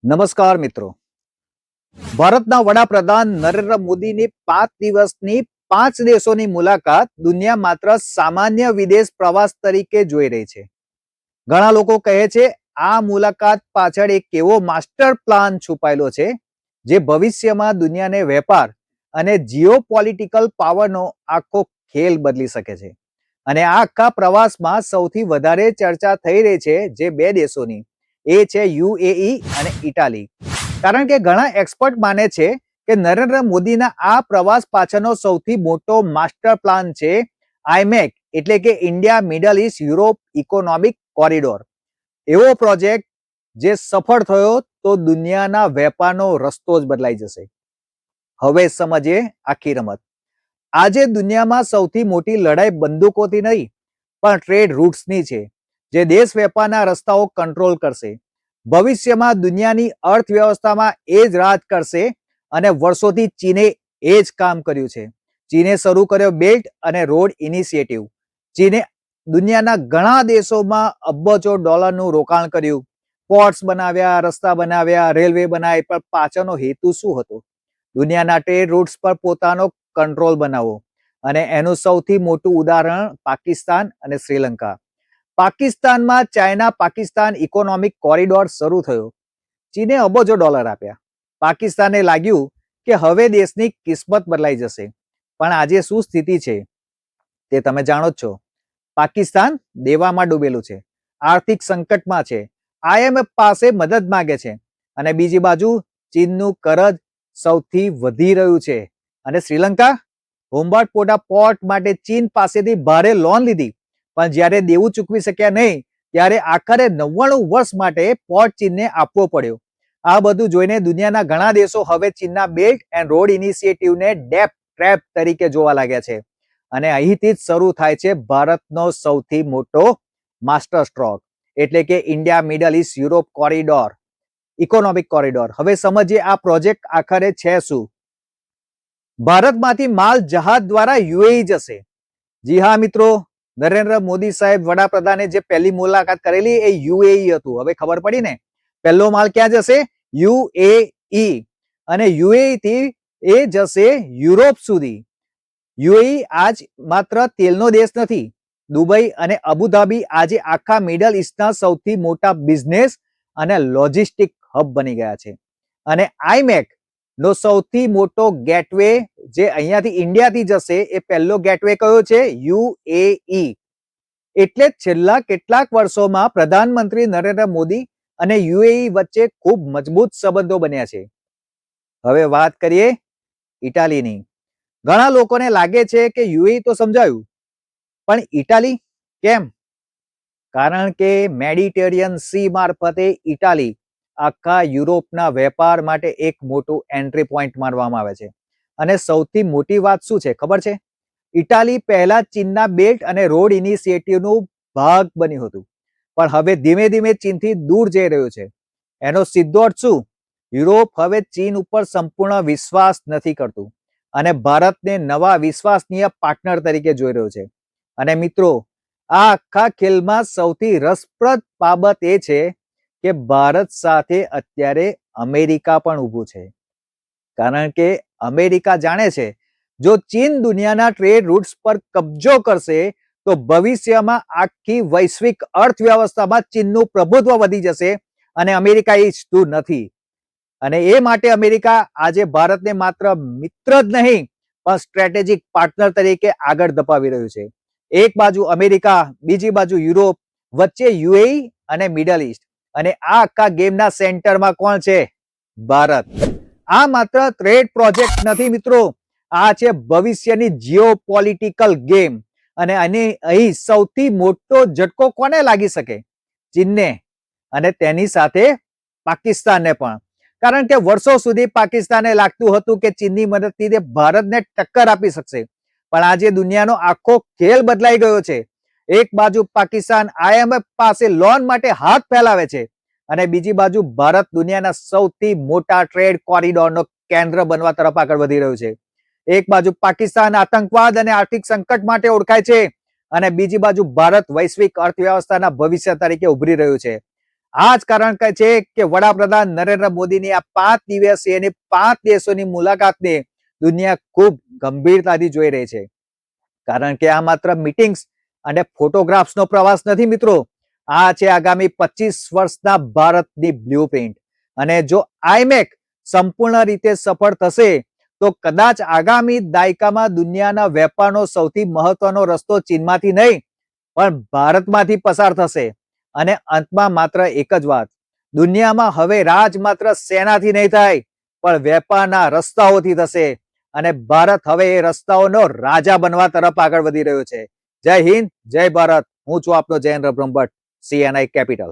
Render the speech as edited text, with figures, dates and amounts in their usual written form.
નમસ્કાર મિત્રો. ભારતના વડાપ્રધાન નરેન્દ્ર મોદીની 5 દિવસની 5 દેશોની મુલાકાત દુનિયા માત્ર સામાન્ય વિદેશ પ્રવાસ તરીકે જોઈ રહી છે. ઘણા લોકો કહે છે આ મુલાકાત પાછળ એક એવો માસ્ટર પ્લાન છુપાયેલો છે જે ભવિષ્યમાં દુનિયાને વેપાર અને જીઓપોલિટિકલ પાવરનો આખો ખેલ બદલી શકે છે. અને આ આખા પ્રવાસમાં સૌથી વધારે ચર્ચા થઈ રહી છે જે બે દેશોની, એ છે યુએઈ અને ઇટાલી. કારણ કે ઘણા એક્સપર્ટ માને છે કે નરેન્દ્ર મોદીના આ પ્રવાસ પાછળનો સૌથી મોટો માસ્ટર પ્લાન છે આઈમેક, એટલે કે India middle east Europe economic corridor. એવો પ્રોજેક્ટ જે સફળ થયો તો દુનિયાના વેપારનો રસ્તો જ બદલાઈ જશે. હવે સમજીએ આખી રમત. આજે દુનિયામાં સૌથી મોટી લડાઈ બંદૂકોથી નહીં પણ ટ્રેડ રૂટ્સની છે, જે દેશ વેપારના રસ્તાઓ કંટ્રોલ કરશે. ભવિષ્યમાં દુનિયાની અર્થવ્યવસ્થામાં એ જ રાજ કરશે અને વર્ષોથી ચીને એ જ કામ કર્યું છે. ચીને શરૂ કર્યો બેલ્ટ અને રોડ ઇનિશિયેટિવ. ચીને દુનિયાના ઘણા દેશોમાં અબજો ડોલરનું રોકાણ કર્યું, પોર્ટ્સ બનાવ્યા, રસ્તા બનાવ્યા, રેલવે બનાવી, પણ પાછળનો હેતુ શું હતો? દુનિયાના ટ્રેડ રૂટ્સ પર પોતાનો કંટ્રોલ બનાવવો. અને એનું સૌથી મોટું ઉદાહરણ પાકિસ્તાન અને શ્રીલંકા. પાકિસ્તાનમાં ચાઇના પાકિસ્તાન ઇકોનોમિક કોરિડોર શરૂ થયો. ચીને અબજો ડોલર આપ્યા. પાકિસ્તાને લાગ્યું કે હવે દેશની કિસ્મત બદલાઈ જશે. પણ આજે શું સ્થિતિ છે તે તમે જાણો જ છો. પાકિસ્તાન દેવામાં ડૂબેલું છે, આર્થિક સંકટમાં છે, આઈએમએફ પાસે મદદ માંગે છે, અને બીજી બાજુ ચીનનું કરજ સૌથી વધી રહ્યું છે. અને શ્રીલંકા હોમ્બાટપોટા પોર્ટ માટે ચીન પાસેથી ભારે લોન લીધી, પણ જ્યારે દેવું ચૂકવી શક્યા નહીં ત્યારે આખરે 99 વર્ષ માટે પોર્ટ ચીનને આપવો પડ્યો. આ બધું જોઈને દુનિયાના ઘણા દેશો હવે ચીનના બેલ્ટ એન્ડ રોડ ઇનિશિયેટિવને ડેપ ટ્રેપ તરીકે જોવા લાગ્યા છે. અને અહીંથી જ શરૂ થાય છે ભારતનો સૌથી મોટો માસ્ટર સ્ટ્રોક, એટલે કે India middle east Europe corridor economic corridor. હવે સમજીએ આ પ્રોજેક્ટ આખરે છે શું. ભારતમાંથી માલ જહાજ દ્વારા યુએઈ જશે. જી હા મિત્રો, નરેન્દ્ર મોદી સાહેબ વડાપ્રધાને જે પહેલી મુલાકાત કરેલી એ યુએઈ હતું. હવે ખબર પડી ને, પહેલો માલ ક્યાં જશે? યુએઈ. અને યુએઈ થી એ જશે યુરોપ સુધી. યુએઈ આજ માત્ર તેલનો દેશ નથી. દુબઈ અને અબુધાબી આજે આખા મિડલ ઇસ્ટના સૌથી મોટા બિઝનેસ અને લોજિસ્ટિક હબ બની ગયા છે. અને આઈમેક નો સૌથી મોટો ગેટવે જે અહીંયાથી ઇન્ડિયાથી જશે, એ પહેલો ગેટવે કયો છે? યુએઈ. એટલે જ છેલ્લા કેટલાક વર્ષોમાં પ્રધાનમંત્રી નરેન્દ્ર મોદી અને યુએઈ વચ્ચે ખૂબ મજબૂત સંબંધો બન્યા છે. હવે વાત કરીએ ઇટાલીની. ઘણા લોકોને લાગે છે કે યુએઈ તો સમજાયું, પણ ઇટાલી કેમ? કારણ કે મેડિટેરિયન સી મારફતે ઇટાલી આખા યુરોપના વેપાર માટે એક મોટું એન્ટ્રી પોઈન્ટ માનવામાં આવે છે. અને સૌથી મોટી વાત શું છે ખબર છે? ઇટાલી પહેલા ચીનના બેલ્ટ અને રોડ ઇનિશિયેટિવનું ભાગ બન્યું હતું, પણ હવે ધીમે ધીમે ચીનથી દૂર જઈ રહ્યું છે. એનો સીધો અર્થ શું? યુરોપ હવે ચીન ઉપર સંપૂર્ણ વિશ્વાસ નથી કરતું અને ભારતને નવા વિશ્વસનીય પાર્ટનર તરીકે જોઈ રહ્યો છે. અને મિત્રો, આ આખા ખેલમાં સૌથી રસપ્રદ બાબત એ છે કે ભારત સાથે અત્યારે અમેરિકા પણ ઊભું છે. કારણ કે અમેરિકા જાણે છે જો ચીન દુનિયાના ટ્રેડ રૂટ્સ પર કબજો કરશે તો ભવિષ્યમાં આખી વૈશ્વિક અર્થવ્યવસ્થામાં ચીનનું પ્રભુત્વ વધી જશે અને અમેરિકા ઈચ્છતું નથી. અને એ માટે અમેરિકા આજે ભારતને માત્ર મિત્ર જ નહીં પણ સ્ટ્રેટેજિક પાર્ટનર તરીકે આગળ ધપાવી રહ્યું છે. એક બાજુ અમેરિકા, બીજી બાજુ યુરોપ, વચ્ચે યુએઈ અને મિડલ ઇસ્ટ. અને આ આખા ગેમના સેન્ટરમાં કોણ છે? ભારત. આ માત્ર ટ્રેડ પ્રોજેક્ટ નથી મિત્રો, આ છે ભવિષ્યની જીઓપોલિટિકલ ગેમ. અને અહીં સૌથી મોટો ઝટકો કોને લાગી શકે? ચીનને, અને તેની સાથે પાકિસ્તાનને પણ. કારણ કે વર્ષો સુધી પાકિસ્તાને લાગતું હતું કે ચીનની મદદથી તે ભારતને ટક્કર આપી શકશે, પણ આજે દુનિયાનો આખો ખેલ બદલાઈ ગયો છે. એક બાજુ પાકિસ્તાન આઈએમએફ પાસે લોન માટે હાથ ફેલાવે છે, અને બીજી બાજુ ભારત દુનિયાના સૌથી મોટા ટ્રેડ કોરિડોરનો કેન્દ્ર બનવા તરફ આગળ વધી રહ્યું છે. એક બાજુ પાકિસ્તાન આતંકવાદ અને આર્થિક સંકટ માટે ઓળખાય છે, અને બીજી બાજુ ભારત વૈશ્વિક અર્થવ્યવસ્થાના ભવિષ્ય તરીકે ઉભરી રહ્યું છે. આ જ કારણ કે છે કે વડાપ્રધાન નરેન્દ્ર મોદીની આ 5 દિવસીય અને 5 દેશોની મુલાકાતને દુનિયા ખૂબ ગંભીરતાથી જોઈ રહી છે. કારણ કે આ માત્ર મીટિંગ્સ અને ફોટોગ્રાફ્સનો પ્રવાસ નથી મિત્રો. આ છે આગામી 25 વર્ષના ભારતની બ્લુપ્રિન્ટ. અને જો આઈમેક સંપૂર્ણ રીતે સફળ થશે તો કદાચ આગામી દાયકામાં દુનિયાના વેપારનો સૌથી મહત્વનો રસ્તો ચીનમાંથી નહીં પણ ભારતમાંથી પસાર થશે. અને અંતમાં માત્ર એક જ વાત, દુનિયામાં હવે રાજ માત્ર સેનાથી નહીં થાય પણ વેપારના રસ્તાઓથી થશે. અને ભારત હવે એ રસ્તાઓનો રાજા બનવા તરફ આગળ વધી રહ્યો છે. જય હિન્દ, જય ભારત. હું છું આપનો જયેન્દ્ર બ્રહ્મભટ્ટ, CNI કેપિટલ.